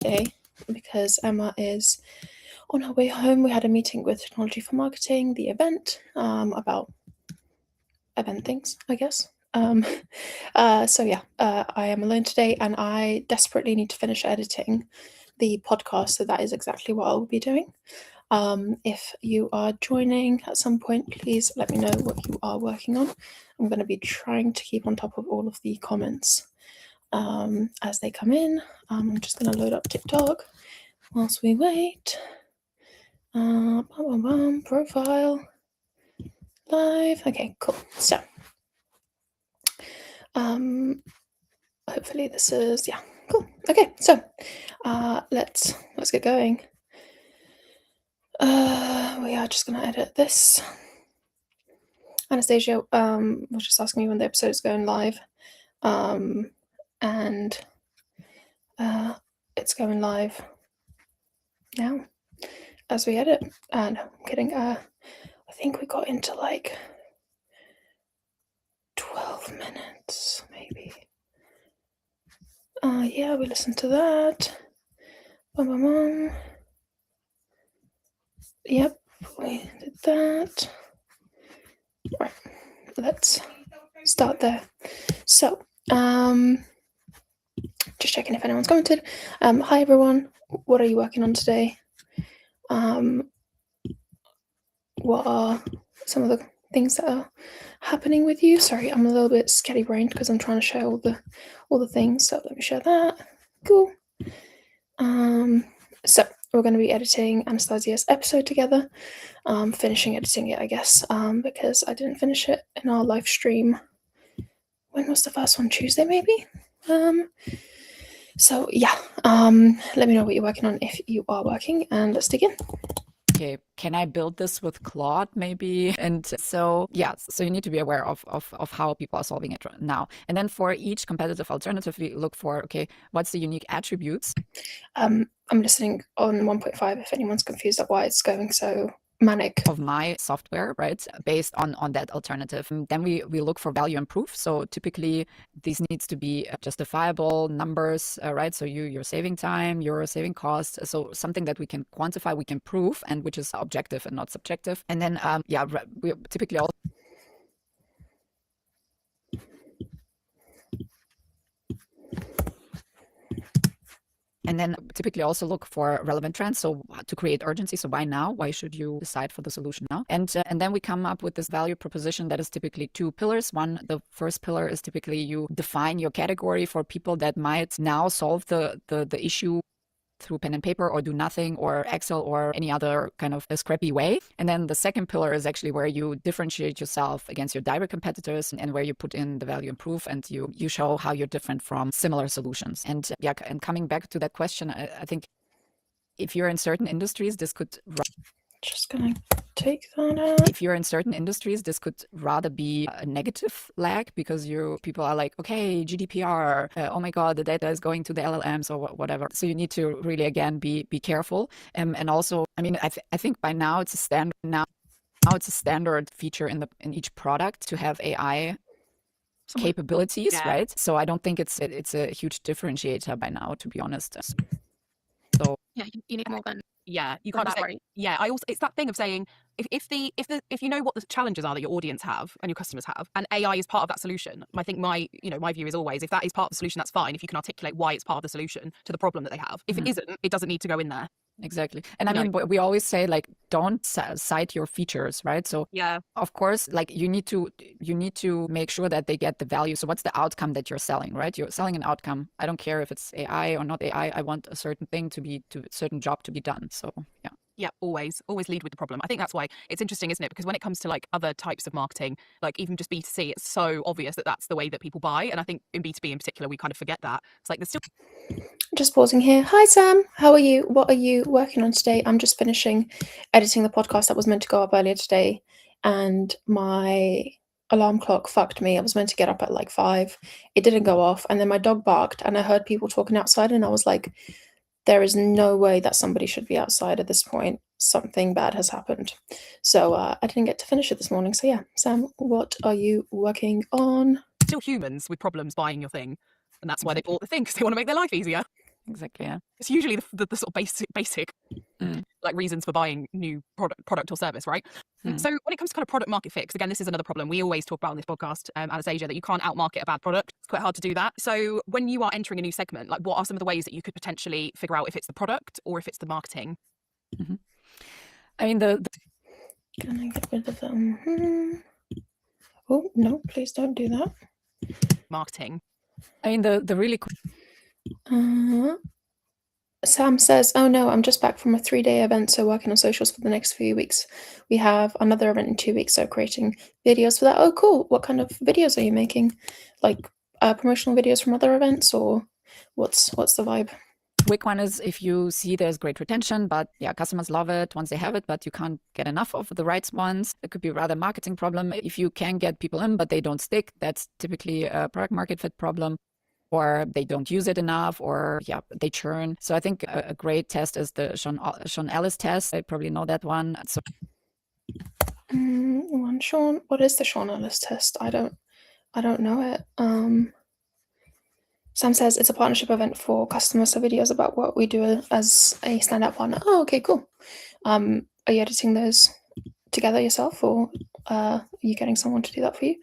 today because Emma is on her way home. We had a meeting with Technology for Marketing, the event, about event things, I guess. So yeah, I am alone today and I desperately need to finish editing the podcast, so that is exactly what I'll be doing. If you are joining at some point, please let me know what you are working on. I'm going to be trying to keep on top of all of the comments as they come in. I'm just going to load up TikTok whilst we wait. Profile live. Okay, cool. So, hopefully this is cool. Okay, so let's get going. We are just gonna edit this. Anastasia was just asking me when the episode is going live, and it's going live now as we edit. And I'm kidding. I think we got into like 12 minutes, maybe. Yeah, we listened to that. Yep, we did that. Right, let's start there. So, just checking if anyone's commented. Hi everyone, what are you working on today? What are some of the things that are happening with you? Sorry, I'm a little bit scatty-brained because I'm trying to share all the things. So let me share that. Cool. So we're going to be editing Anastasia's episode together. Finishing editing it, I guess, because I didn't finish it in our live stream. When was the first one? Tuesday, maybe? So yeah, let me know what you're working on if you are working, and let's dig in. Okay, can I build this with Claude maybe? And so, yeah, so you need to be aware of how people are solving it now. And then for each competitive alternative, we look for, okay, what's the unique attributes? I'm listening on 1.5 if anyone's confused at why it's going so manic. Of my software, right, based on that alternative. And then we look for value and proof. So typically these needs to be justifiable numbers, right? So you're saving time, you're saving costs. So something that we can quantify, we can prove, and which is objective and not subjective. And then, we typically also also look for relevant trends. So to create urgency. So why now? Why should you decide for the solution now? And then we come up with this value proposition that is typically two pillars. The first pillar is typically you define your category for people that might now solve the issue through pen and paper or do nothing or Excel or any other kind of a scrappy way. And then the second pillar is actually where you differentiate yourself against your direct competitors and where you put in the value and proof and you show how you're different from similar solutions. And and coming back to that question, I think if you're in certain industries, this could just gonna take that out. If you're in certain industries, this could rather be a negative lag because people are like, okay, GDPR, oh my God, the data is going to the LLMs or whatever. So you need to really, again, be careful. And also, I mean, I think by now it's a standard. Now it's a standard feature in each product to have AI capabilities, right? So I don't think it's a huge differentiator by now, to be honest. So yeah, you need more than you can't just say, it's that thing of saying if you know what the challenges are that your audience have and your customers have, and AI is part of that solution. I think my view is always, if that is part of the solution, that's fine. If you can articulate why it's part of the solution to the problem that they have. If it isn't, it doesn't need to go in there. Exactly. And I mean, we always say, like, don't cite your features, right? So of course, like you need to make sure that they get the value. So what's the outcome that you're selling, right? You're selling an outcome. I don't care if it's AI or not AI. I want a certain thing certain job to be done. So always lead with the problem. I think that's why it's interesting, isn't it? Because when it comes to like other types of marketing, like even just B2C, it's so obvious that that's the way that people buy. And I think in B2B in particular, we kind of forget that. It's like there's still... Just pausing here. Hi Sam, how are you? What are you working on today? I'm just finishing editing the podcast that was meant to go up earlier today, and my alarm clock fucked me. I was meant to get up at like 5. It didn't go off, and then my dog barked, and I heard people talking outside, and I was like, there is no way that somebody should be outside at this point. Something bad has happened. So I didn't get to finish it this morning. So yeah, Sam, what are you working on? Still humans with problems buying your thing. And that's why they bought the thing, because they want to make their life easier. Exactly. Yeah. It's usually the sort of basic Mm. like reasons for buying new product or service, right? Mm. So when it comes to kind of product market fit, again, this is another problem we always talk about on this podcast, Anastasia, that you can't outmarket a bad product. It's quite hard to do that. So when you are entering a new segment, like what are some of the ways that you could potentially figure out if it's the product or if it's the marketing? Mhm. I mean, the Can I get rid of them? Oh no, please don't do that. Marketing. the really Sam says, "Oh no, I'm just back from a 3-day event, so working on socials for the next few weeks. We have another event in 2 weeks, so creating videos for that." Oh, cool. What kind of videos are you making? Like promotional videos from other events, or what's the vibe? quick one is if you see there's great retention, but yeah, customers love it once they have it, but you can't get enough of the right ones. It could be rather a marketing problem. If you can get people in, but they don't stick, that's typically a product market fit problem. Or they don't use it enough, or yeah, they churn. So I think a great test is the Sean Ellis test. I probably know that one. So Sean, what is the Sean Ellis test? I don't know it. Sam says it's a partnership event for customers, so videos about what we do as a standout partner. Oh, okay, cool. Are you editing those together yourself, or are you getting someone to do that for you?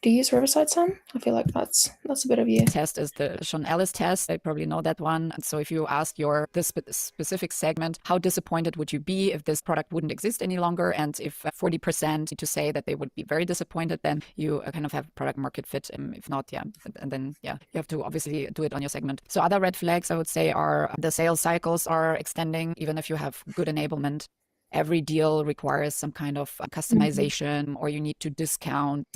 Do you use Riverside, Sam? I feel like that's a bit of you. test is the Sean Ellis test. I probably know that one. So if you ask this specific segment, how disappointed would you be if this product wouldn't exist any longer? And if 40% to say that they would be very disappointed, then you kind of have product market fit. If not, yeah. And then, yeah, you have to obviously do it on your segment. So other red flags, I would say, are the sales cycles are extending, even if you have good enablement. Every deal requires some kind of customization, or you need to discount.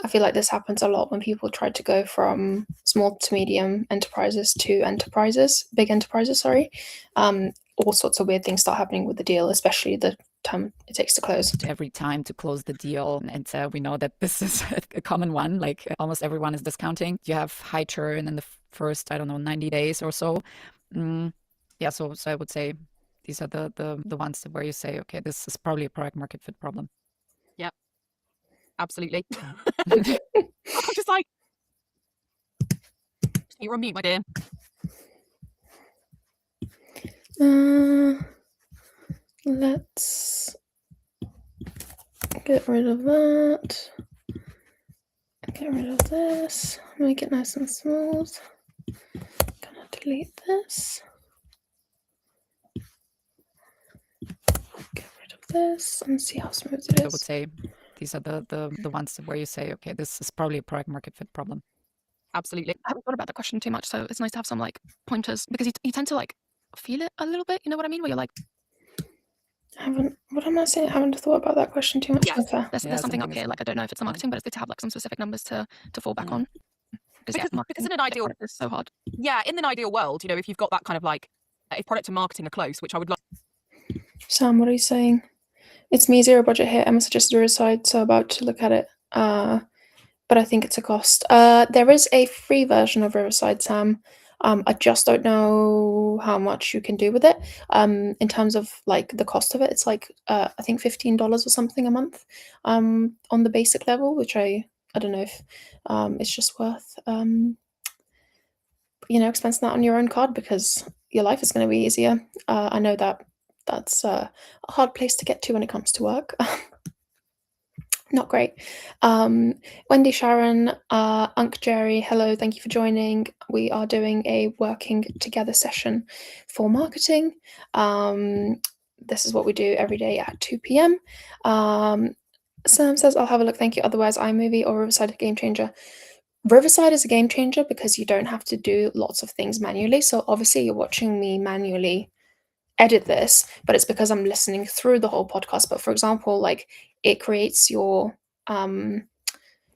I feel like this happens a lot when people try to go from small to medium enterprises to big enterprises, sorry. All sorts of weird things start happening with the deal, especially the time it takes to close. Every time to close the deal. And we know that this is a common one, like almost everyone is discounting. You have high churn in the first, 90 days or so. Yeah, so I would say these are the ones where you say, okay, this is probably a product market fit problem. Yep. Absolutely. I'm just like, you're on mute, my dear. Let's get rid of that. Get rid of this. Make it nice and smooth. Gonna delete this. Get rid of this and see how smooth it is. I would say these are the ones where you say, okay, this is probably a product market fit problem. Absolutely. I haven't thought about the question too much, so it's nice to have some like pointers, because you tend to like feel it a little bit. You know what I mean? Where you're like, what am I saying? I haven't thought about that question too much. Yes. Okay. There's something up here. Like, I don't know if it's the marketing, but it's good to have like some specific numbers to fall back on. Because in an ideal, It's so hard. yeah, in an ideal world, if you've got that kind of like, if product and marketing are close, which I would love. Sam, what are you saying? It's me, zero budget here. Emma suggested Riverside, so about to look at it. But I think it's a cost. There is a free version of Riverside, Sam. I just don't know how much you can do with it. In terms of like the cost of it, it's like I think $15 or something a month. On the basic level, which I don't know if it's just worth expensing that on your own card, because your life is going to be easier. I know that's a hard place to get to when it comes to work. Not great. Wendy, Sharon, Unc Jerry, hello, thank you for joining. We are doing a working together session for marketing. This is what we do every day at 2 p.m. Sam says, I'll have a look, thank you. Otherwise, iMovie or Riverside a game changer. Riverside is a game changer because you don't have to do lots of things manually. So obviously you're watching me manually edit this, but it's because I'm listening through the whole podcast. But for example, like it creates your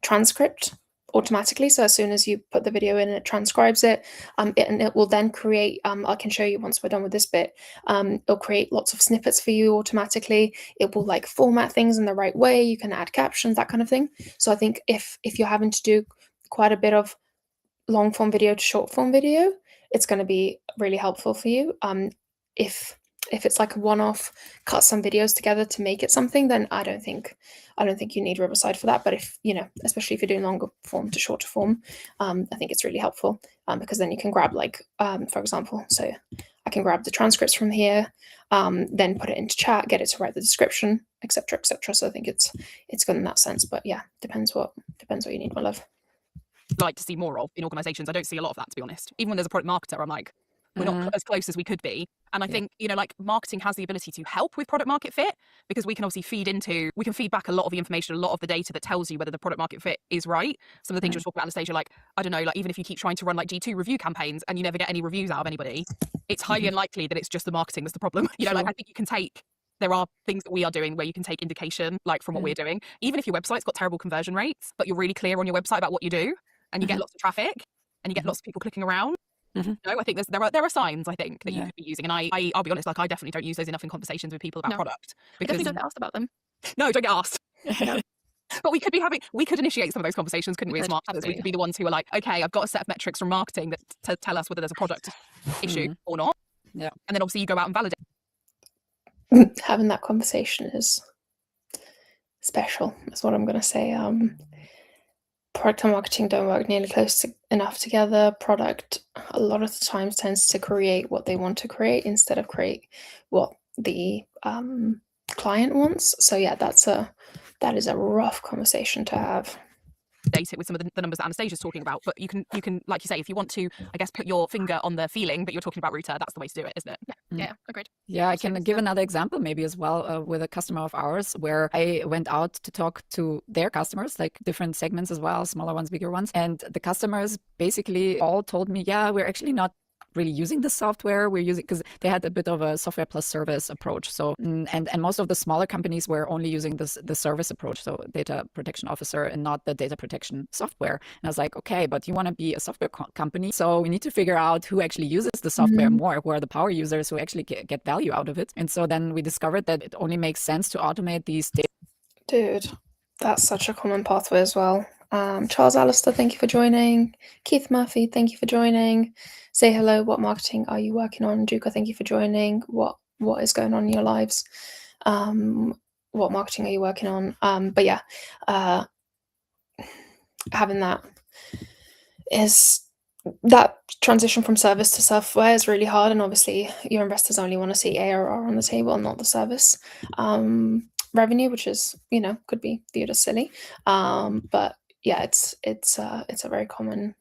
transcript automatically. So as soon as you put the video in, it transcribes it, and it will then create, I can show you once we're done with this bit, it'll create lots of snippets for you automatically. It will like format things in the right way. You can add captions, that kind of thing. So I think if you're having to do quite a bit of long form video to short form video, it's going to be really helpful for you. If if it's like a one-off, cut some videos together to make it something, then I don't think you need Riverside for that. But if especially if you're doing longer form to shorter form, I think it's really helpful because then you can grab for example, so I can grab the transcripts from here, then put it into chat, get it to write the description, etc., etc. So I think it's good in that sense. But yeah, depends what you need, my love. Like to see more of in organizations. I don't see a lot of that, to be honest. Even when there's a product marketer, I'm like, we're not as close as we could be. And I think, like marketing has the ability to help with product market fit because we can obviously feed back a lot of the information, a lot of the data that tells you whether the product market fit is right. Some of the things you're talking about, Anastasia, like, I don't know, like even if you keep trying to run like G2 review campaigns and you never get any reviews out of anybody, it's highly unlikely that it's just the marketing that's the problem. Like I think you can there are things that we are doing where you can take indication like from what we're doing. Even if your website's got terrible conversion rates, but you're really clear on your website about what you do and you get lots of traffic and you get lots of people clicking around. I think there are signs I think that you could be using, and I'll be honest, like I definitely don't use those enough in conversations with people about product. Because definitely don't get asked about them. No, don't get asked. But we could initiate some of those conversations, couldn't we? As marketers, we could be the ones who are like, okay, I've got a set of metrics from marketing that tell us whether there's a product issue or not. Yeah, and then obviously you go out and validate. Having that conversation is special. That's what I'm going to say. Product and marketing don't work nearly close enough together. Product a lot of the times tends to create what they want to create instead of create what the client wants. So yeah, that is a rough conversation to have. Date it with some of the numbers that Anastasia's talking about, but you can like you say, if you want to, I guess, put your finger on the feeling, but you're talking about router, that's the way to do it, isn't it? Yeah, agreed. Yeah, I can give another example maybe as well with a customer of ours where I went out to talk to their customers, like different segments as well, smaller ones, bigger ones. And the customers basically all told me, yeah, we're actually not really using the software. We're using, because they had a bit of a software plus service approach. So, and most of the smaller companies were only using the service approach. So data protection officer and not the data protection software. And I was like, okay, but you want to be a software company. So we need to figure out who actually uses the software more, who are the power users who actually get value out of it. And so then we discovered that it only makes sense to automate these data. Dude, that's such a common pathway as well. Charles Alistair, thank you for joining. Keith Murphy, thank you for joining. Say hello. What marketing are you working on? Duca, thank you for joining. What is going on in your lives? What marketing are you working on? But yeah, having that transition from service to software is really hard, and obviously your investors only want to see ARR on the table and not the service revenue, which is could be viewed as silly. But yeah, it's a very common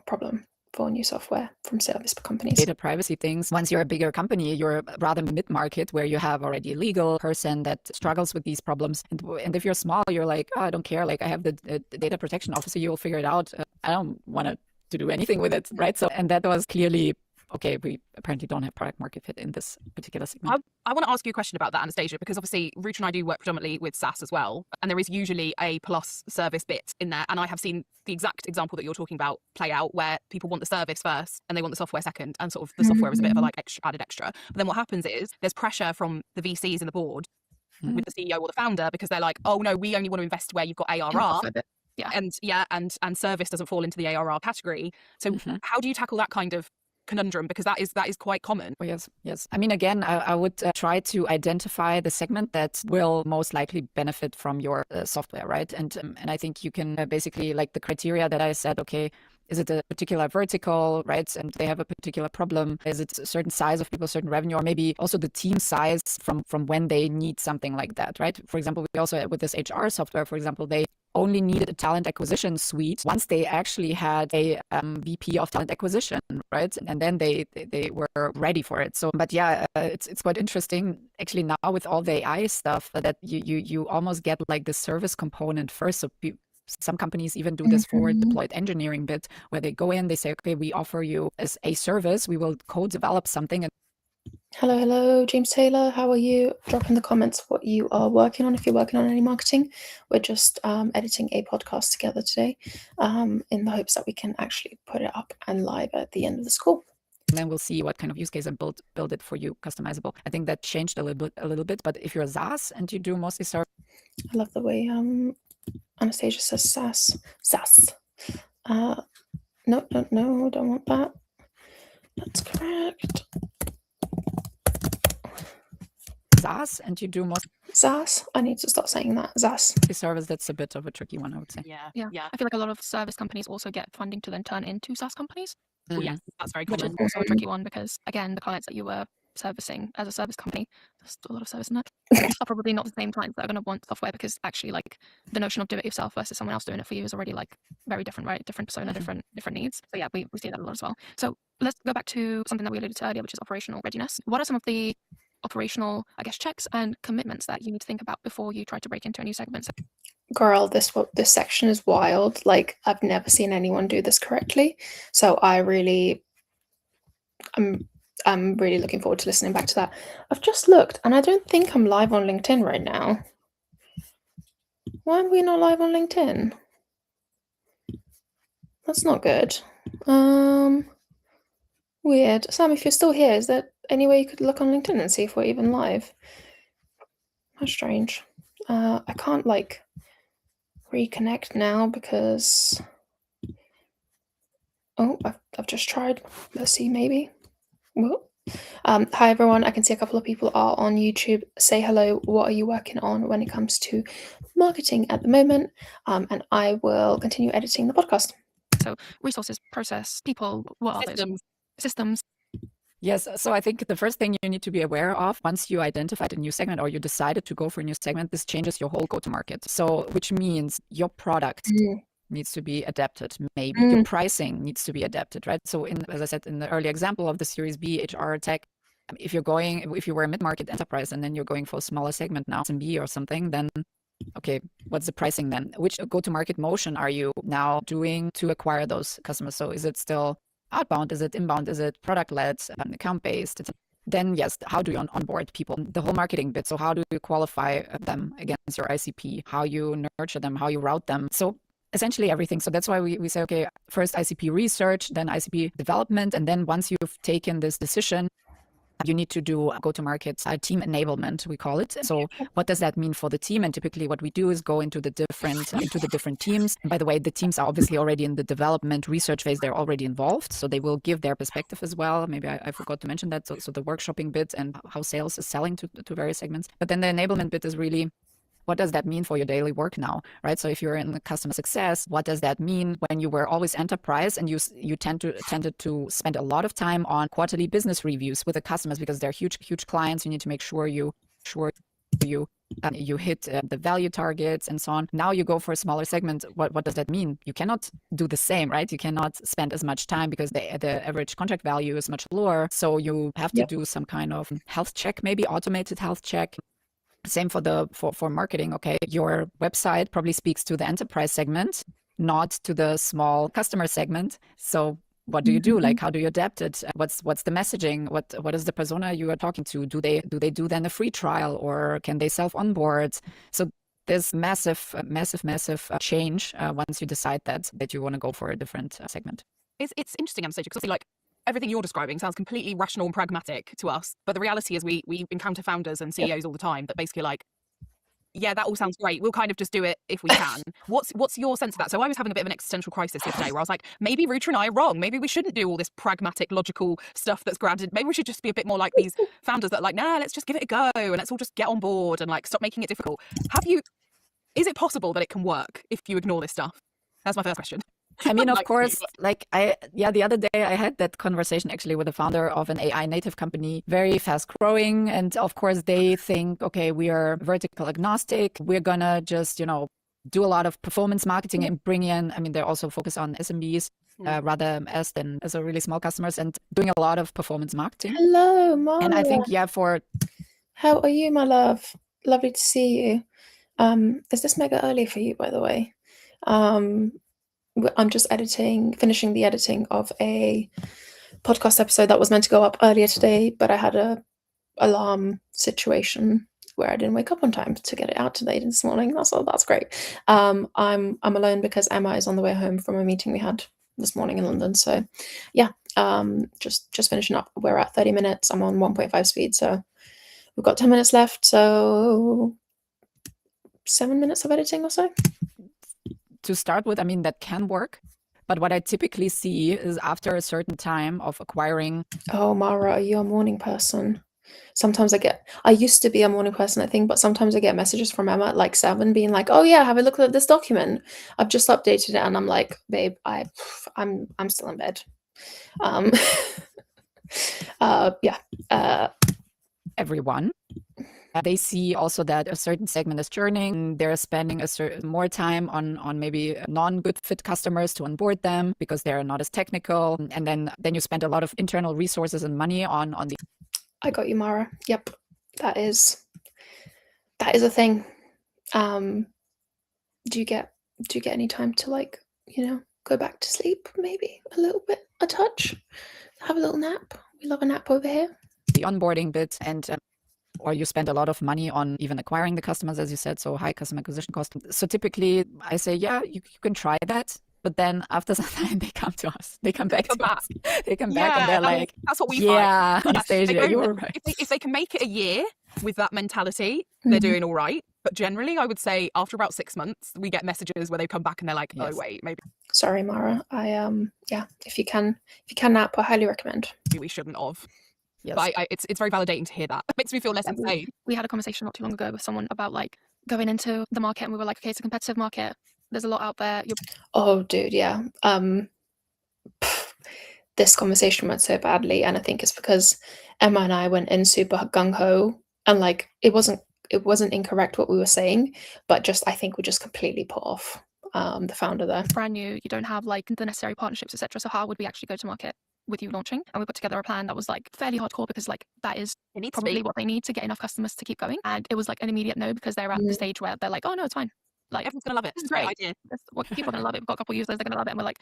problem for new software from service companies. Data privacy things. Once you're a bigger company, you're rather mid-market where you have already a legal person that struggles with these problems. And if you're small, you're like, oh, I don't care. Like I have the data protection officer, you'll figure it out. I don't want to do anything with it, right? So, and that was clearly, okay, we apparently don't have product market fit in this particular segment. I want to ask you a question about that, Anastasia, because obviously Ruta and I do work predominantly with SaaS as well. And there is usually a plus service bit in there. And I have seen the exact example that you're talking about play out where people want the service first and they want the software second. And sort of the software is a bit of a added extra. But then what happens is there's pressure from the VCs and the board with the CEO or the founder because they're like, oh no, we only want to invest where you've got ARR. Yeah. And service doesn't fall into the ARR category. So how do you tackle that kind of conundrum, because that is quite common? Oh, yes. I mean, again, I would try to identify the segment that will most likely benefit from your software, right? And I think you can basically, like the criteria that I said, okay, is it a particular vertical, right? And they have a particular problem. Is it a certain size of people, certain revenue, or maybe also the team size from when they need something like that, right? For example, we also, with this HR software, for example, they only needed a talent acquisition suite once they actually had a VP of talent acquisition, right? And then they were ready for it. So, but yeah, it's quite interesting actually now with all the AI stuff that you almost get like the service component first. So some companies even do this forward deployed engineering bit where they go in, they say, okay, we offer you as a service, we will co-develop something. And Hello, James Taylor. How are you? Drop in the comments what you are working on if you're working on any marketing. We're just editing a podcast together today in the hopes that we can actually put it up and live at the end of this call. And then we'll see what kind of use case and build it for you, customizable. I think that changed a little bit, but if you're a SaaS and you do mostly service. I love the way Anastasia says SaaS. No, don't want that. That's correct. SaaS, and you do mostly ZaaS. I need to start saying that. ZaaS. service. That's a bit of a tricky one, I would say. Yeah. I feel like a lot of service companies also get funding to then turn into SaaS companies, Well, yes, that's very which is common. also a tricky one because, again, the clients that you were servicing as a service company, there's still a lot of service in that, are probably not the same clients that are going to want software because actually, like, the notion of do it yourself versus someone else doing it for you is already, like, very different, right? Different persona, different needs. So yeah, we see that a lot as well. So let's go back to something that we alluded to earlier, which is operational readiness. What are some of the operational, I guess, checks and commitments that you need to think about before you try to break into a new segment? So Girl, this section is wild. Like, I've never seen anyone do this correctly. So I'm really looking forward to listening back to that. I've just looked and I don't think I'm live on LinkedIn right now. Why are we not live on LinkedIn? That's not good. Weird. Sam, if you're still here, is there any way you could look on LinkedIn and see if we're even live? How strange. I can't like reconnect now because I've just tried. Let's see, maybe. Whoa. Hi everyone. I can see a couple of people are on YouTube. Say hello. What are you working on when it comes to marketing at the moment? And I will continue editing the podcast. So resources, process, people, what are those? Systems. Yes. So I think the first thing you need to be aware of once you identified a new segment or you decided to go for a new segment, this changes your whole go-to-market. So which means your product needs to be adapted. Maybe your pricing needs to be adapted, right? So as I said in the early example of the Series B HR tech, if you were a mid-market enterprise and then you're going for a smaller segment now, SMB or something, then okay, what's the pricing then? Which go-to-market motion are you now doing to acquire those customers? So is it still outbound? Is it inbound? Is it product-led, account-based? Then yes, how do you onboard people? The whole marketing bit. So how do you qualify them against your ICP? How you nurture them? How you route them? So essentially everything. So that's why we say, okay, first ICP research, then ICP development. And then once you've taken this decision, you need to do go-to-market team enablement, we call it. So what does that mean for the team? And typically what we do is go into the different teams. And by the way, the teams are obviously already in the development research phase. They're already involved. So they will give their perspective as well. Maybe I forgot to mention that. So the workshopping bit and how sales is selling to various segments. But then the enablement bit is really, what does that mean for your daily work now, right? So if you're in customer success, what does that mean when you were always enterprise and you tended to spend a lot of time on quarterly business reviews with the customers because they're huge clients. You need to make sure you hit the value targets and so on. Now you go for a smaller segment. What does that mean? You cannot do the same, right? You cannot spend as much time because the average contract value is much lower. So you have to do some kind of health check, maybe automated health check. Same for marketing. Okay, your website probably speaks to the enterprise segment, not to the small customer segment. So what do you do? Like, how do you adapt it? What's the messaging? What is the persona you are talking to? Do they do then a free trial or can they self onboard? So there's massive change once you decide that you want to go for a different segment. It's interesting, Anastasia, because like everything you're describing sounds completely rational and pragmatic to us. But the reality is we encounter founders and CEOs all the time that basically like, yeah, that all sounds great. We'll kind of just do it if we can. What's your sense of that? So I was having a bit of an existential crisis the other day where I was like, maybe Ruta and I are wrong. Maybe we shouldn't do all this pragmatic, logical stuff that's granted. Maybe we should just be a bit more like these founders that are like, nah, let's just give it a go and let's all just get on board and like stop making it difficult. Is it possible that it can work if you ignore this stuff? That's my first question. I mean, of course, the other day I had that conversation actually with the founder of an AI native company, very fast growing. And of course, they think, okay, we are vertical agnostic. We're going to just, do a lot of performance marketing and bring in, I mean, they're also focused on SMBs rather than as a really small customers and doing a lot of performance marketing. Hello, Maria. And I think, how are you, my love? Lovely to see you. Is this mega early for you, by the way? I'm just finishing the editing of a podcast episode that was meant to go up earlier today, but I had a alarm situation where I didn't wake up on time to get it out today this morning. That's great. I'm alone because Emma is on the way home from a meeting we had this morning in London. So yeah, just finishing up. We're at 30 minutes. I'm on 1.5 speed, so we've got 10 minutes left. So 7 minutes of editing or so. To start with, I mean, that can work. But what I typically see is after a certain time of acquiring. Oh, Mara, are you a morning person? Sometimes I used to be a morning person, I think, but sometimes I get messages from Emma at like 7 being like, oh yeah, have a look at this document. I've just updated it, and I'm like, babe, I'm still in bed. Um, yeah. Everyone. They see also that a certain segment is churning. They're spending a certain more time on maybe non-good fit customers to onboard them because they're not as technical. And then you spend a lot of internal resources and money on the. I got you, Mara. Yep, that is a thing. Do you get any time to, like, go back to sleep, maybe a little bit, a touch, have a little nap? We love a nap over here. The onboarding bit, and or you spend a lot of money on even acquiring the customers, as you said, so high customer acquisition cost. So typically I say, yeah, you can try that. But then after some time, they come to us. They come back to us. They come back and they're I mean, like, that's what we yeah, find. Anastasia, you were right. If they can make it a year with that mentality, they're doing all right. But generally, I would say after about 6 months, we get messages where they come back and they're like, oh, wait, maybe Sorry, Mara. Yeah, if you can nap, I highly recommend. we shouldn't have. Yes. But it's very validating to hear that. It makes me feel less insane. We had a conversation not too long ago with someone about like going into the market, and we were like, okay, it's a competitive market. There's a lot out there. Oh, dude, yeah. This conversation went so badly, and I think it's because Emma and I went in super gung ho, and like it wasn't incorrect what we were saying, but just I think we just completely put off the founder there. Brand new, you don't have like the necessary partnerships, etc. So how would we actually go to market with you launching? And we put together a plan that was like fairly hardcore, because like that is probably what they need to get enough customers to keep going. And it was like an immediate no, because they're at the stage where they're like, oh no, it's fine. Like everyone's gonna love it. This is Great great. idea. People are gonna love it. We've got a couple of users, they're gonna love it, and we're like,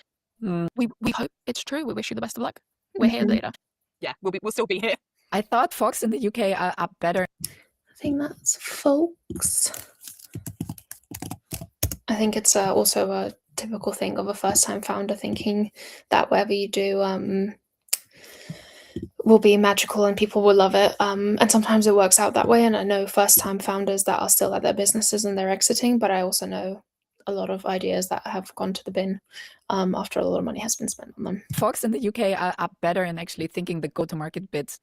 we hope it's true. We wish you the best of luck. We're here later. Yeah, we'll still be here. I thought folks in the UK are better. I think that's folks. I think it's also a typical thing of a first-time founder thinking that whatever you do will be magical and people will love it. And sometimes it works out that way. And I know first-time founders that are still at their businesses and they're exiting, but I also know a lot of ideas that have gone to the bin after a lot of money has been spent on them. Folks in the UK are better in actually thinking the go-to-market bit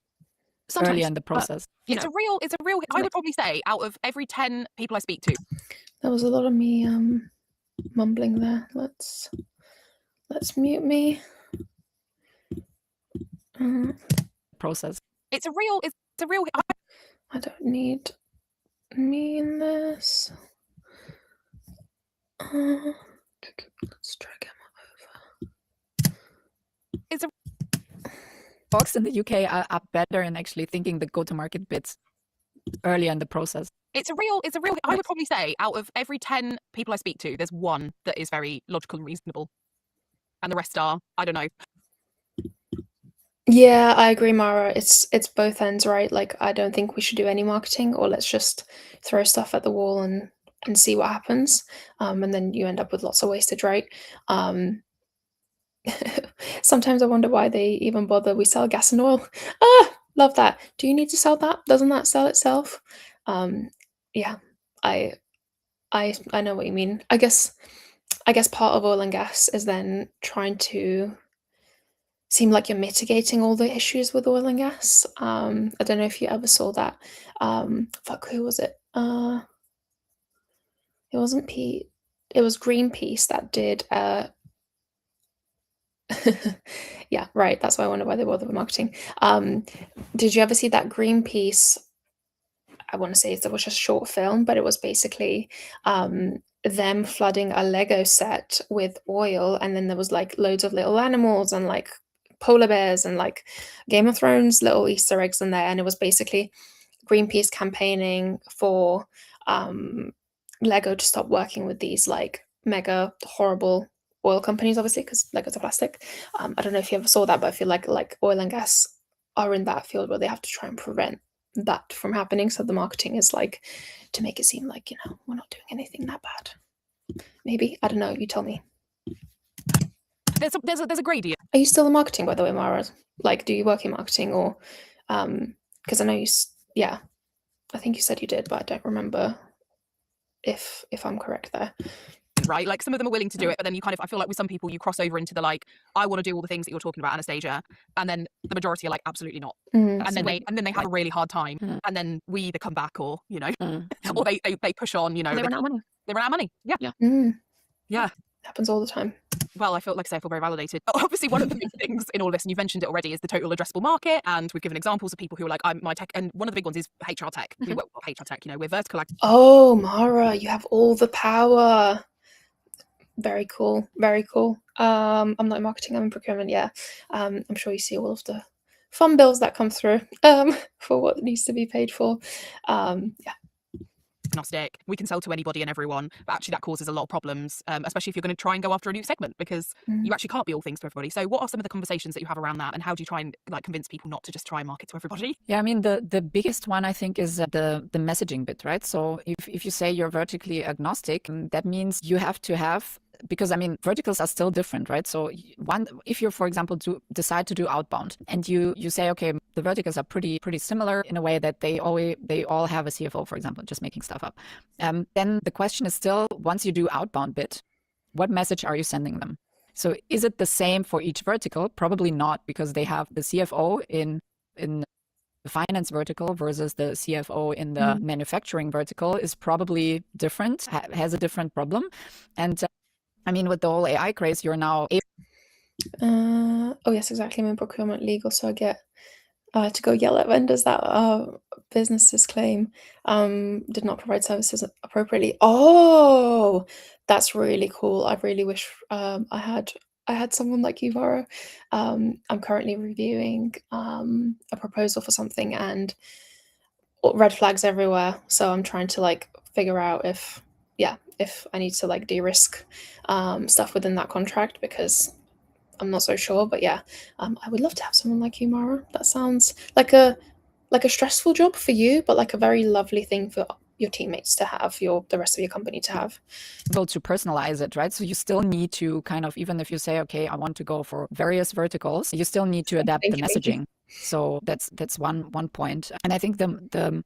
early in the process. It's a real. I would probably say out of every 10 people I speak to, there was a lot of me mumbling there. Let's mute me. Process. It's a real. I don't need me in this. Let's try Emma over. Folks in the UK are better in actually thinking the go-to-market bits early in the process. It's a real. I would probably say out of every 10 people I speak to, there's one that is very logical and reasonable, and the rest are, I don't know. Yeah, I agree, Mara. It's both ends, right? Like, I don't think we should do any marketing, or let's just throw stuff at the wall and see what happens. And then you end up with lots of wastage, right? Sometimes I wonder why they even bother. We sell gas and oil. Love that. Do you need to sell that? Doesn't that sell itself? Yeah, I know what you mean. I guess part of oil and gas is then trying to seem like you're mitigating all the issues with oil and gas. I don't know if you ever saw that. Who was it? It wasn't Pete. It was Greenpeace that did. Yeah, right. That's why I wonder why they bother with marketing. Did you ever see that Greenpeace? I want to say it was just a short film, but it was basically them flooding a Lego set with oil, and then there was like loads of little animals and like polar bears and like Game of Thrones little Easter eggs in there, and it was basically Greenpeace campaigning for Lego to stop working with these like mega horrible oil companies, obviously, because Legos are plastic. I don't know if you ever saw that, but I feel like oil and gas are in that field where they have to try and prevent that from happening. So the marketing is like to make it seem like, we're not doing anything that bad. Maybe, I don't know, you tell me. There's a gradient. Are you still in marketing, by the way, Mara? Like, do you work in marketing, or because I know I think you said you did, but I don't remember if I'm correct there. isn't, right? Like some of them are willing to do it, but then you kind of, I feel like with some people you cross over into the like, I want to do all the things that you're talking about, Anastasia, and then the majority are like, absolutely not. Mm. And then they have a really hard time, and then we either come back or or they push on, They run out of money. They run out of money. Mm. Yeah. Happens all the time. Well, I feel very validated. Obviously, one of the big things in all this, and you've mentioned it already, is the total addressable market. And we've given examples of people who are like, I'm my tech. And one of the big ones is HR tech. We work with HR tech, we're vertical. Oh, Mara, you have all the power. Very cool. Very cool. I'm not in marketing, I'm in procurement. Yeah. I'm sure you see all of the fun bills that come through for what needs to be paid for. Yeah. Agnostic. We can sell to anybody and everyone, but actually that causes a lot of problems, especially if you're going to try and go after a new segment, because you actually can't be all things to everybody. So what are some of the conversations that you have around that, and how do you try and like convince people not to just try and market to everybody? Yeah, I mean, the biggest one I think is the messaging bit, right? So if you say you're vertically agnostic, that means you have to have, because I mean, verticals are still different, right? So if you're, for example, decide to do outbound, and you say, okay, the verticals are pretty similar in a way that they all have a CFO, for example, just making stuff up. Then the question is still, once you do outbound bit, what message are you sending them? So is it the same for each vertical? Probably not, because they have the CFO in the finance vertical versus the CFO in the manufacturing vertical is probably different, has a different problem. And I mean, with the whole AI craze, you're now oh yes, exactly. I'm in procurement legal, so I get to go yell at vendors that businesses claim did not provide services appropriately. Oh, that's really cool. I really wish I had someone like you, Vara. I'm currently reviewing a proposal for something, and red flags everywhere. So I'm trying to like figure out if I need to like de-risk stuff within that contract, because I'm not so sure. But yeah, I would love to have someone like you, Mara. That sounds like a stressful job for you, but like a very lovely thing for your teammates to have, the rest of your company to have. able to personalize it, right? So you still need to kind of, even if you say, okay, I want to go for various verticals, you still need to adapt the messaging. So that's one point. And I think the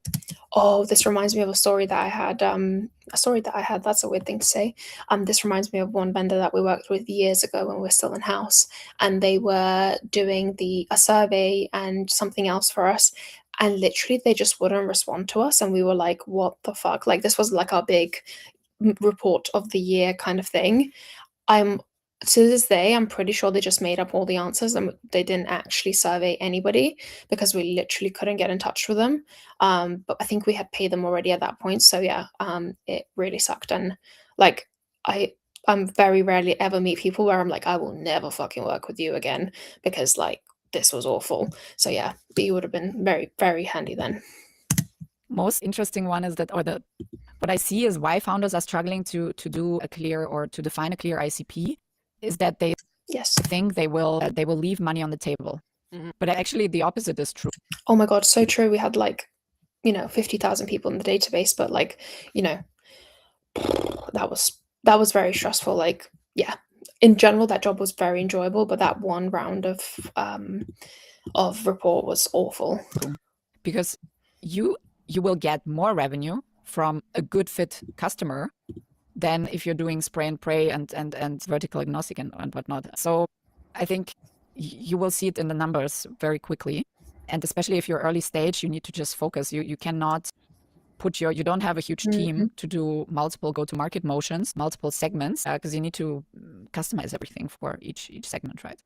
Oh, this reminds me of a story that I had. That's a weird thing to say. This reminds me of one vendor that we worked with years ago when we were still in house, and they were doing a survey and something else for us, and literally they just wouldn't respond to us, and we were like, "What the fuck?" Like this was like our big report of the year kind of thing. To this day, I'm pretty sure they just made up all the answers and they didn't actually survey anybody, because we literally couldn't get in touch with them. But I think we had paid them already at that point. So yeah, it really sucked. And like, I'm very rarely ever meet people where I'm like, I will never fucking work with you again, because like this was awful. So yeah, you would have been very, very handy then. most interesting one is that, what I see is why founders are struggling to do a clear, or to define a clear ICP, is that they think they will leave money on the table. But actually the opposite is true. Oh my God, so true. We had like, 50,000 people in the database, but like, that was very stressful. Like, yeah, in general, that job was very enjoyable, but that one round of report was awful. Because you will get more revenue from a good fit customer than if you're doing spray and pray and vertical agnostic and whatnot. So I think you will see it in the numbers very quickly. And especially if you're early stage, you need to just focus. You cannot you don't have a huge team to do multiple go-to-market motions, multiple segments, because you need to customize everything for each segment, right?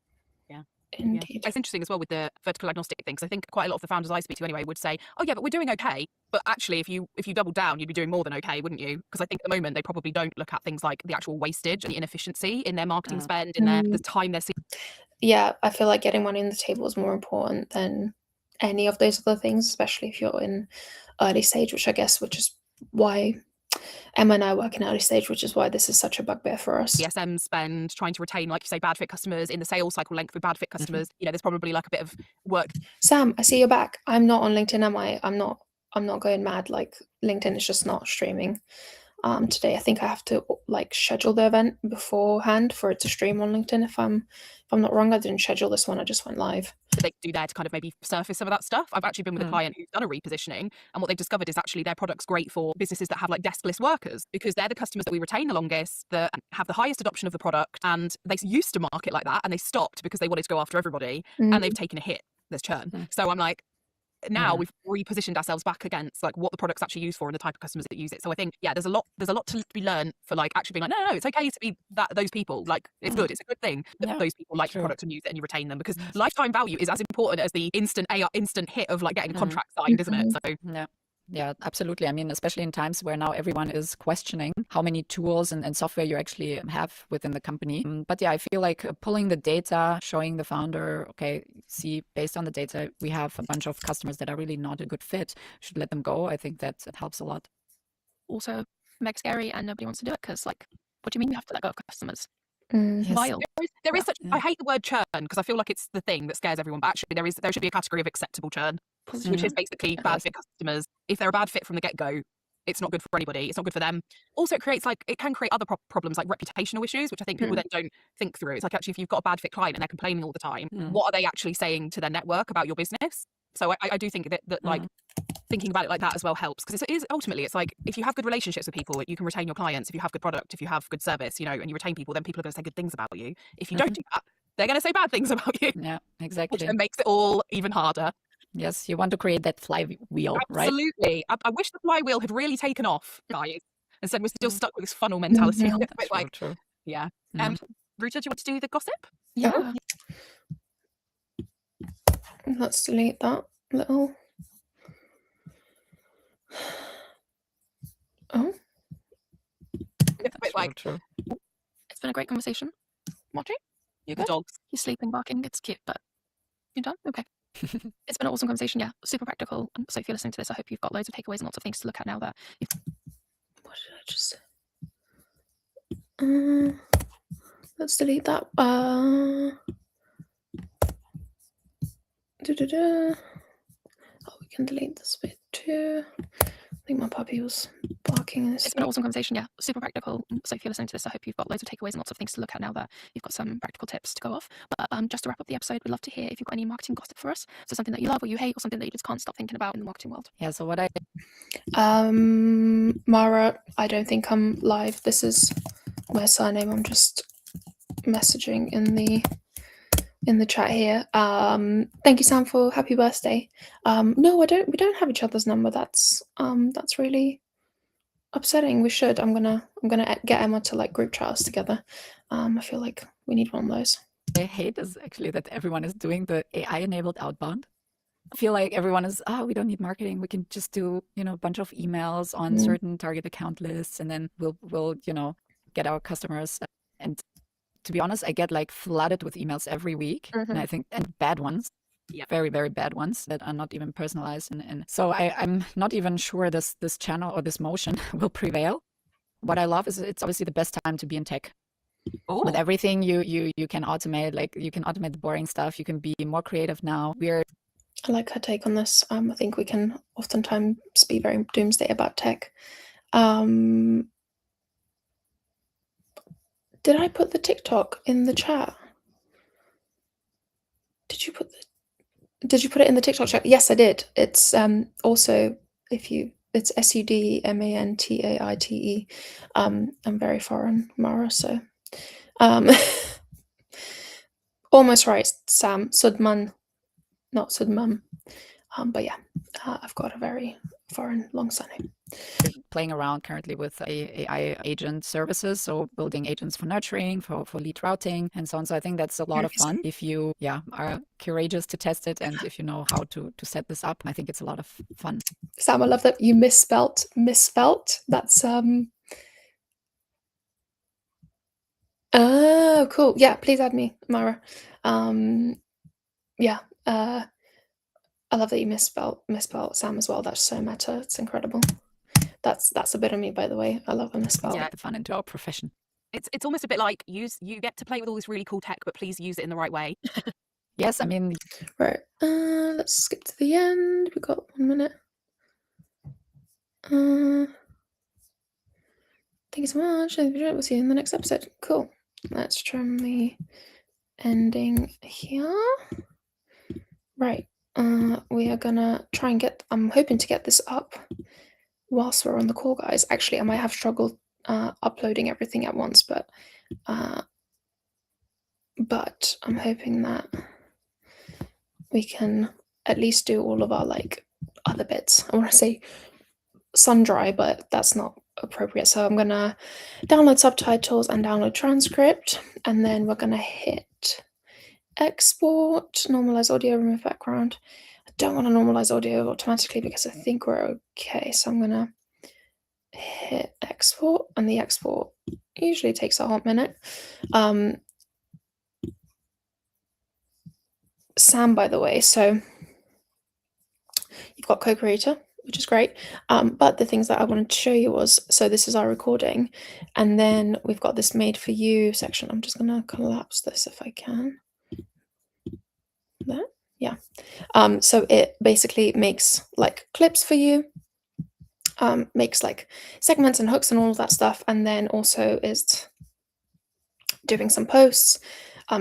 Indeed. Yeah. It's interesting as well with the vertical agnostic thing, because I think quite a lot of the founders I speak to anyway would say, oh yeah, but we're doing okay. But actually, if you doubled down, you'd be doing more than okay, wouldn't you? Because I think at the moment they probably don't look at things like the actual wastage and the inefficiency in their marketing spend, in the time they're seeing. Yeah, I feel like getting money on the table is more important than any of those other things, especially if you're in early stage, which is why Emma and I work in early stage, which is why this is such a bugbear for us. CSM spend, trying to retain, like you say, bad fit customers, in the sales cycle length with bad fit customers. There's probably like a bit of work. Sam, I see you're back. I'm not on LinkedIn, am I? I'm not going mad. Like LinkedIn is just not streaming. today. I think I have to like schedule the event beforehand for it to stream on LinkedIn. If I'm not wrong, I didn't schedule this one. I just went live. That they do there to kind of maybe surface some of that stuff. I've actually been with a client who's done a repositioning, and what they've discovered is actually their product's great for businesses that have like deskless workers, because they're the customers that we retain the longest, that have the highest adoption of the product, and they used to market like that and they stopped because they wanted to go after everybody, and they've taken a hit. There's churn. So I'm like, now we've repositioned ourselves back against like what the product's actually used for and the type of customers that use it. So I think there's a lot to be learned for like actually being like, no, it's okay to be those people. Like it's good, it's a good thing that those people like the product and use it and you retain them, because lifetime value is as important as the instant hit of like getting a contract signed, isn't it? So yeah, absolutely. I mean, especially in times where now everyone is questioning how many tools and software you actually have within the company. But yeah, I feel like pulling the data, showing the founder, okay, see, based on the data, we have a bunch of customers that are really not a good fit. Should let them go. I think that helps a lot. Also, mega scary, and nobody wants to do it because, like, what do you mean you have to let go of customers? Yes. Vile. there is such. I hate the word churn because I feel like it's the thing that scares everyone. But actually, there should be a category of acceptable churn, which is basically bad fit customers. If they're a bad fit from the get-go, it's not good for anybody. It's not good for them. Also, it can create other problems like reputational issues, which I think people then don't think through. It's like, actually, if you've got a bad fit client and they're complaining all the time, what are they actually saying to their network about your business? So I do think that like thinking about it like that as well helps, because it is ultimately, it's like, if you have good relationships with people, you can retain your clients. If you have good product, if you have good service, and you retain people, then people are going to say good things about you. If you don't do that, they're going to say bad things about you. Yeah, exactly. Which then makes it all even harder. Yes, you want to create that flywheel, right? Absolutely. I wish the flywheel had really taken off, guys. Instead, we're still stuck with this funnel mentality. That's true. Yeah. Ruta, do you want to do the gossip? Yeah. Let's delete that little. Oh. True. It's been a great conversation. Mochi, you The good? dogs. You're sleeping, barking. It's cute, but you're done? Okay. It's been an awesome conversation. Yeah, super practical. So if you're listening to this, I hope you've got loads of takeaways and lots of things to look at now that you've... What did I just say? Let's delete that. Oh, we can delete this bit too. I think my puppy was barking in his It's been an awesome conversation. Yeah, super practical. So if you're listening to this, I hope you've got loads of takeaways and lots of things to look at now that you've got some practical tips to go off. But just to wrap up the episode, we'd love to hear if you've got any marketing gossip for us. So something that you love or you hate, or something that you just can't stop thinking about in the marketing world. Yeah, so what I... Mara, I don't think I'm live. This is my surname. I'm just messaging in the chat here. Thank you, Sam, for happy birthday. No, we don't have each other's number. That's really upsetting. We should. I'm gonna get Emma to like group chat us together. I feel like we need one of those. I hate is actually that everyone is doing the AI enabled outbound. I feel like everyone is, we don't need marketing. We can just do, a bunch of emails on certain target account lists, and then we'll get our customers. And to be honest, I get like flooded with emails every week, and I think, and bad ones. Yeah. Very, very bad ones that are not even personalized. And so I'm not even sure this channel or this motion will prevail. What I love is it's obviously the best time to be in tech. Ooh. With everything you can automate, like you can automate the boring stuff. You can be more creative now. I like her take on this. I think we can oftentimes be very doomsday about tech. Did I put the TikTok in the chat? Did you put it in the TikTok chat? Yes, I did. It's also it's SUDMANTAITE. I'm very foreign, Mara, so almost right, Sam. Sudman, not Sudmum. But yeah, I've got a very foreign long surname. Playing around currently with AI agent services, so building agents for nurturing, for lead routing, and so on. So I think that's a lot of fun if you are courageous to test it, and if you know how to set this up. I think it's a lot of fun. Sam, I love that you misspelt. That's oh, cool. Yeah, please add me, Mara. Yeah. I love that you misspelt Sam as well. That's so meta. It's incredible. That's a bit of me, by the way. I love a misspell. Yeah, the fun into our profession. It's almost a bit like you get to play with all this really cool tech, but please use it in the right way. Yes, I mean, right. Let's skip to the end. We've got 1 minute. Thank you so much. We'll see you in the next episode. Cool. Let's trim the ending here. Right. We are gonna try and get. I'm hoping to get this up whilst we're on the call, guys. Actually, I might have struggled uploading everything at once, but I'm hoping that we can at least do all of our like other bits. I want to say sun dry, but that's not appropriate. So I'm gonna download subtitles and download transcript, and then we're gonna hit export, normalize audio, remove background. I don't want to normalize audio automatically because I think we're okay. So I'm gonna hit export, and the export usually takes a hot minute. Sam, by the way, so you've got co-creator, which is great. But the things that I wanted to show you was, so this is our recording, and then we've got this made for you section. I'm just gonna collapse this if I can. There, yeah. So it basically makes like clips for you, makes like segments and hooks and all of that stuff, and then also is doing some posts.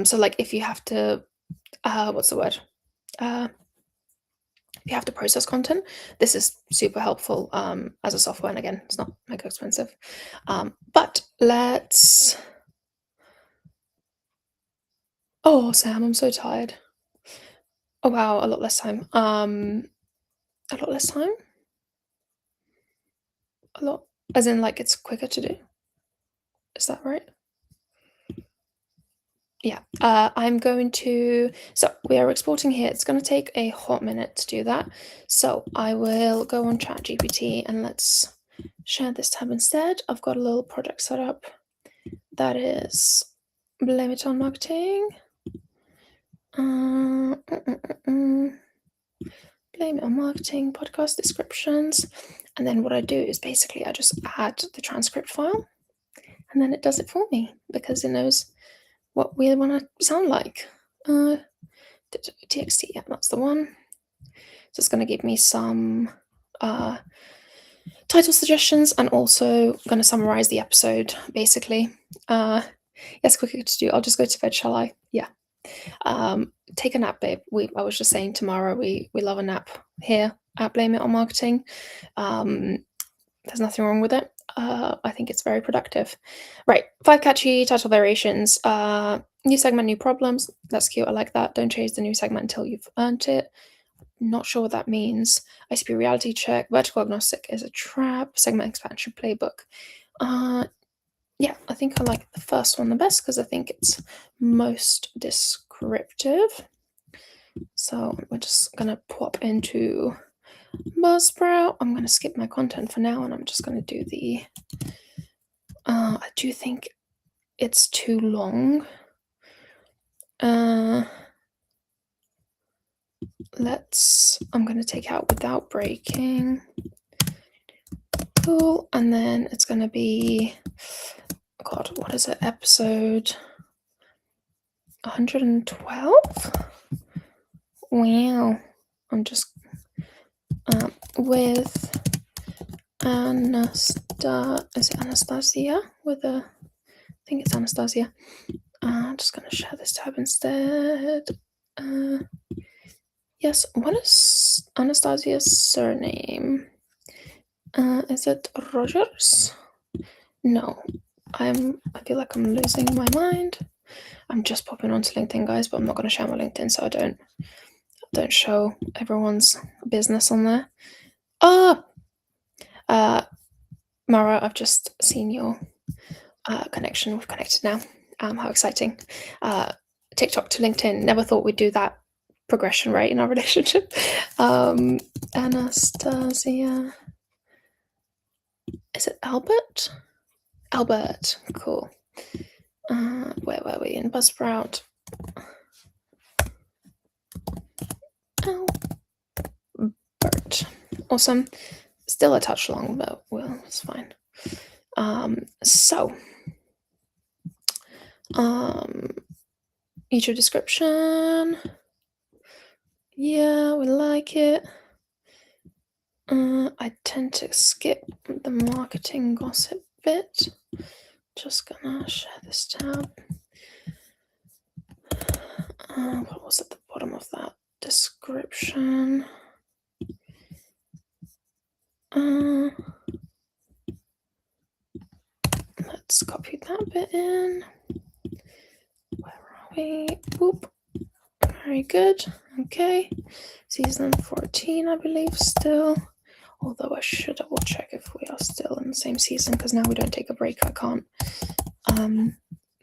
So like if you have to, what's the word? If you have to process content, this is super helpful as a software, and again, it's not mega expensive. But let's. Oh, Sam, I'm so tired. Oh wow, a lot less time. A lot less time. A lot, as in like it's quicker to do. Is that right? Yeah. I'm going to. So we are exporting here. It's going to take a hot minute to do that. So I will go on ChatGPT and let's share this tab instead. I've got a little project set up that is Blame It on Marketing. Blame It on Marketing podcast descriptions. And then what I do is basically I just add the transcript file, and then it does it for me because it knows what we want to sound like. TXT, yeah, that's the one. So it's going to give me some title suggestions and also going to summarize the episode, basically. Yes, quicker to do. I'll just go to bed, shall I? Yeah. Take a nap, babe. I was just saying tomorrow we love a nap here at Blame It on Marketing. There's nothing wrong with it. I think it's very productive. Right, 5 catchy title variations. New segment, new problems. That's cute. I like that. Don't change the new segment until you've earned it. Not sure what that means. ICP reality check. Vertical agnostic is a trap. Segment expansion playbook. Yeah, I think I like the first one the best because I think it's most descriptive. So we're just gonna pop into Buzzsprout. I'm going to skip my content for now, and I'm just going to do the. I do think it's too long. I'm going to take out without breaking. Cool, and then it's going to be. God, what is it? Episode 112. Wow, I'm just. With is it Anastasia? I think it's Anastasia. I'm just going to share this tab instead. Yes, what is Anastasia's surname? Is it Rogers? No, I feel like I'm losing my mind. I'm just popping onto LinkedIn, guys, but I'm not going to share my LinkedIn, so I don't show everyone's business on there. Mara, I've just seen your connection. We've connected now. How exciting. TikTok to LinkedIn. Never thought we'd do that progression, right, in our relationship. Anastasia. Is it Albert? Albert. Cool. Where were we? In Buzzsprout. Albert. Awesome. Still a touch long, but well, it's fine. YouTube description. Yeah, we like it. I tend to skip the marketing gossip bit. Just gonna share this tab. What was at the bottom of that description? Let's copy that bit in. Where are we? Boop. Very good. Okay. Season 14, I believe, still. Although I should double check if we are still in the same season, because now we don't take a break. I can't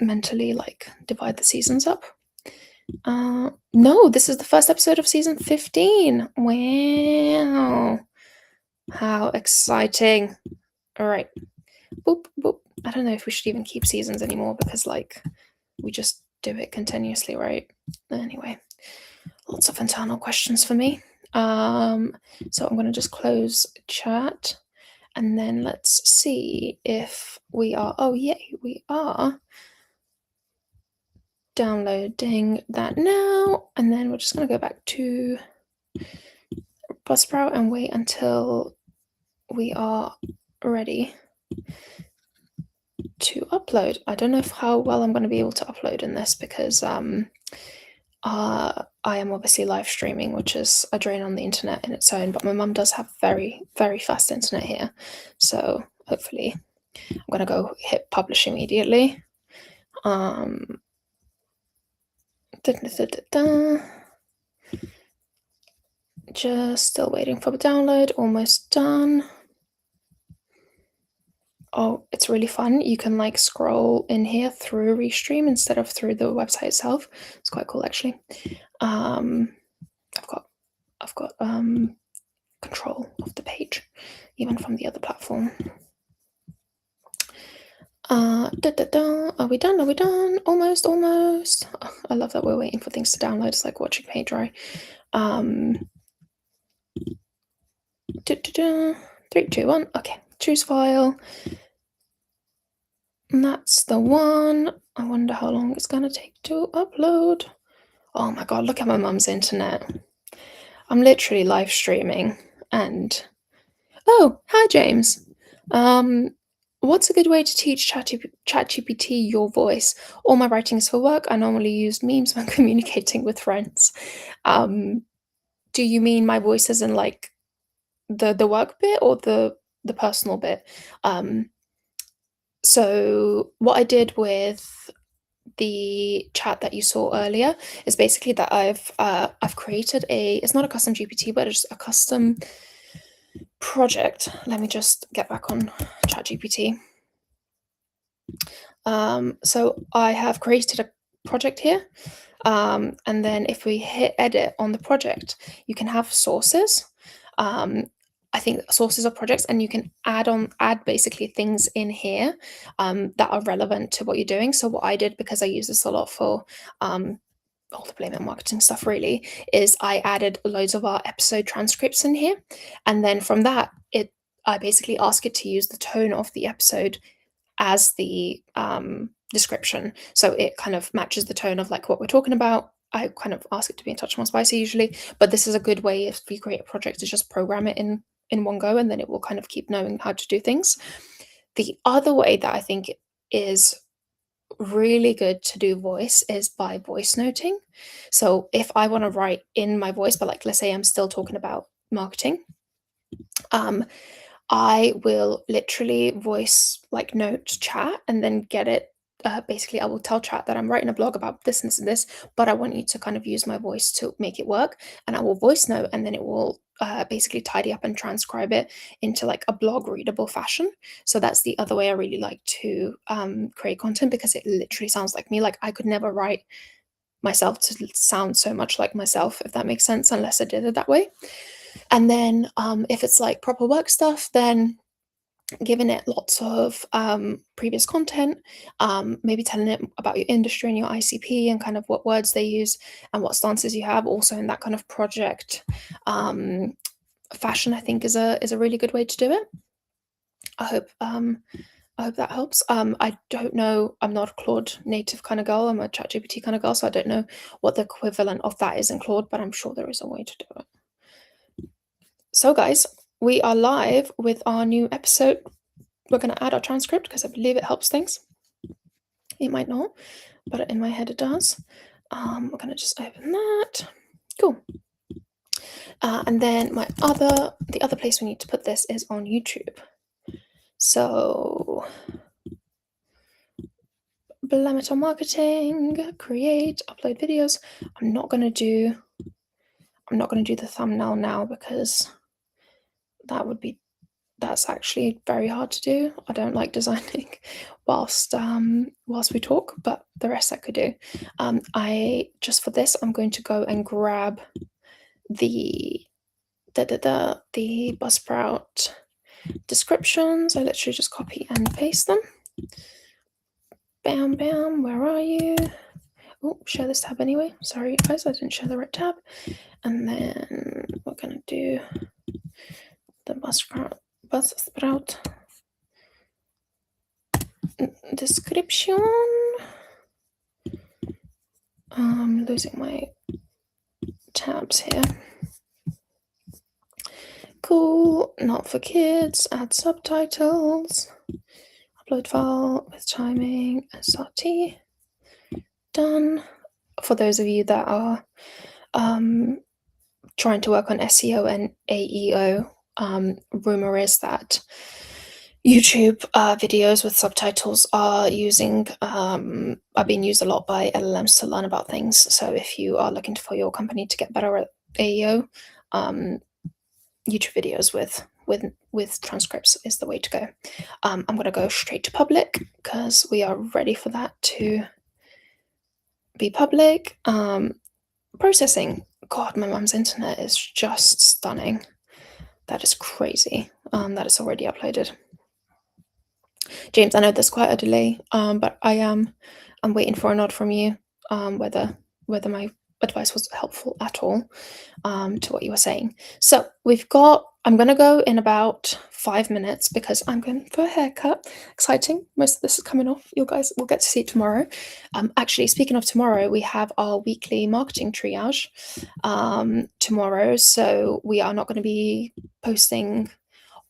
mentally like divide the seasons up. No, this is the first episode of season 15. Wow. How exciting. All right. Boop, boop. I don't know if we should even keep seasons anymore because like we just do it continuously, right? Anyway, lots of internal questions for me. So I'm going to just close chat and then let's see if we are, oh yay, we are downloading that now. And then we're just going to go back to Buzzsprout and wait until we are ready to upload. I don't know how well I'm going to be able to upload in this because I am obviously live streaming, which is a drain on the internet in its own, but my mum does have very, very fast internet here. So hopefully I'm going to go hit publish immediately. Just still waiting for the download, almost done. Oh, it's really fun. You can like scroll in here through Restream instead of through the website itself. It's quite cool actually. I've got control of the page, even from the other platform. Are we done? Are we done? Almost. Oh, I love that we're waiting for things to download. It's like watching paint dry. 3, 2, 1. Okay, choose file. And that's the one. I wonder how long it's gonna take to upload. Oh my god, look at my mum's internet. I'm literally live streaming and oh, hi James. What's a good way to teach ChatGPT your voice? All my writing is for work. I normally use memes when communicating with friends. Do you mean my voice as in like the work bit or the personal bit? So what I did with the chat that you saw earlier is basically that I've created it's not a custom GPT, but it's a custom project. Let me just get back on ChatGPT. So I have created a project here, and then if we hit edit on the project, you can have sources. I think sources of projects, and you can add basically things in here that are relevant to what you're doing. So what I did, because I use this a lot for all the Blame It marketing stuff really, is I added loads of our episode transcripts in here. And then from that, I basically ask it to use the tone of the episode as the description. So it kind of matches the tone of like what we're talking about. I kind of ask it to be a touch more spicy usually, but this is a good way if we create a project to just program it in one go, and then it will kind of keep knowing how to do things. The other way that I think is really good to do voice is by voice noting. So if I want to write in my voice, but like let's say I'm still talking about marketing, I will literally voice like note chat and then get it. Basically, I will tell chat that I'm writing a blog about this and this and this, but I want you to kind of use my voice to make it work. And I will voice note, and then it will basically tidy up and transcribe it into like a blog readable fashion. So that's the other way I really like to create content, because it literally sounds like me. Like I could never write myself to sound so much like myself, if that makes sense, unless I did it that way. And then if it's like proper work stuff, then giving it lots of previous content, maybe telling it about your industry and your ICP and kind of what words they use and what stances you have, also in that kind of project fashion, I think is a really good way to do it. I hope that helps. I don't know, I'm not a Claude native kind of girl, I'm a ChatGPT kind of girl, so I don't know what the equivalent of that is in Claude, but I'm sure there is a way to do it. So guys, we are live with our new episode. we're going to add our transcript because I believe it helps things. It might not, but in my head it does. We're going to just open that. Cool. And then the other place we need to put this is on YouTube. So Blemetal Marketing, create, upload videos. I'm not going to do the thumbnail now because that's actually very hard to do. I don't like designing whilst we talk, but the rest I could do. I just for this I'm going to go and grab the Buzzsprout descriptions. I literally just copy and paste them. Bam, bam, where are you? Oh, share this tab anyway. Sorry, guys, I didn't share the right tab. And then we're going to do the Buzzsprout description. I'm losing my tabs here. Cool, not for kids, add subtitles, upload file with timing, SRT, done. For those of you that are trying to work on SEO and AEO, rumor is that YouTube videos with subtitles are being used a lot by LLMs to learn about things. So if you are looking for your company to get better at AEO, YouTube videos with transcripts is the way to go. I'm going to go straight to public because we are ready for that to be public. Processing. God, my mum's internet is just stunning. That is crazy. That is already uploaded. James, I know there's quite a delay, but I'm waiting for a nod from you, whether my advice was helpful at all to what you were saying. So I'm going to go in about 5 minutes because I'm going for a haircut. Exciting. Most of this is coming off. You guys will get to see it tomorrow. Actually, speaking of tomorrow, we have our weekly marketing triage tomorrow. So we are not going to be posting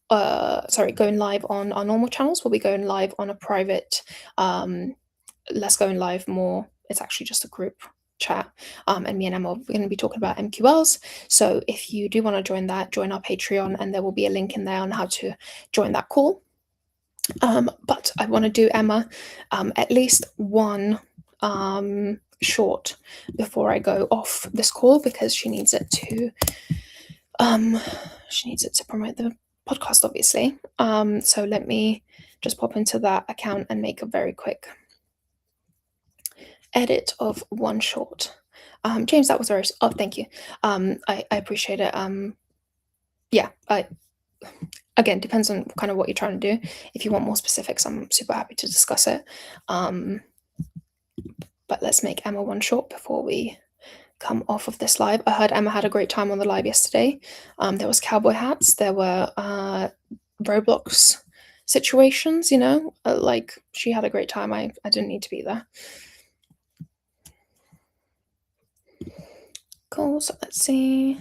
going live on our normal channels. We'll be going live on a private less going live, more it's actually just a group chat, and me and Emma are going to be talking about MQLs. So if you do want to join that, join our Patreon, and there will be a link in there on how to join that call. But I want to do Emma at least one short before I go off this call because she needs it to promote the podcast, obviously. So let me just pop into that account and make a very quick edit of one short. James, that was very thank you. I appreciate it. Yeah, again, depends on kind of what you're trying to do. If you want more specifics, I'm super happy to discuss it. But let's make Emma one short before we come off of this live. I heard Emma had a great time on the live yesterday. There was cowboy hats, there were Roblox situations, like she had a great time. I didn't need to be there. Cool, so let's see.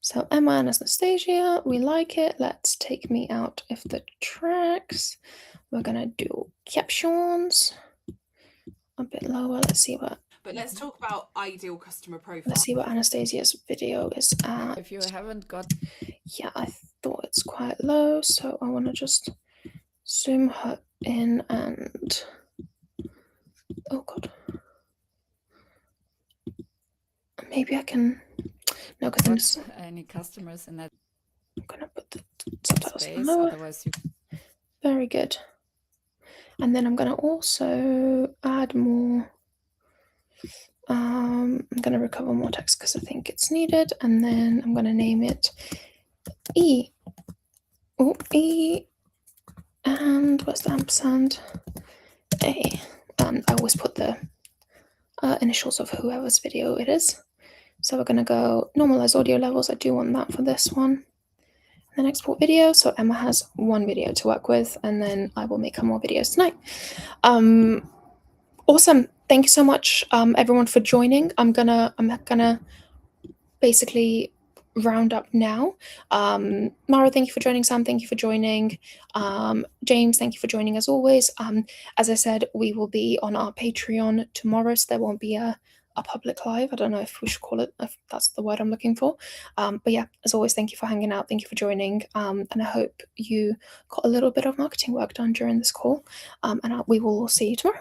So Emma and Anastasia, we like it. Let's take me out of the tracks. We're gonna do captions a bit lower. Let's see what. But let's talk about ideal customer profile. Let's see what Anastasia's video is at. If you haven't got... Yeah, I thought it's quite low, so I want to just zoom her in and... Oh, God. Maybe I can... No, because there's... any customers in that I'm going to put the subtitles space, lower. otherwise you... Very good. And then I'm going to also add more... I'm going to recover more text because I think it's needed, and then I'm going to name it E. Oh, E. And where's the ampersand? A. I always put the initials of whoever's video it is. So we're going to go normalize audio levels. I do want that for this one. And then export video. So Emma has one video to work with, and then I will make her more videos tonight. Awesome. Thank you so much, everyone, for joining. I'm gonna basically round up now. Mara, thank you for joining. Sam, thank you for joining. James, thank you for joining as always. As I said, we will be on our Patreon tomorrow, so there won't be a public live. I don't know if we should call it, if that's the word I'm looking for. But yeah, as always, thank you for hanging out. Thank you for joining. And I hope you got a little bit of marketing work done during this call. And we will see you tomorrow.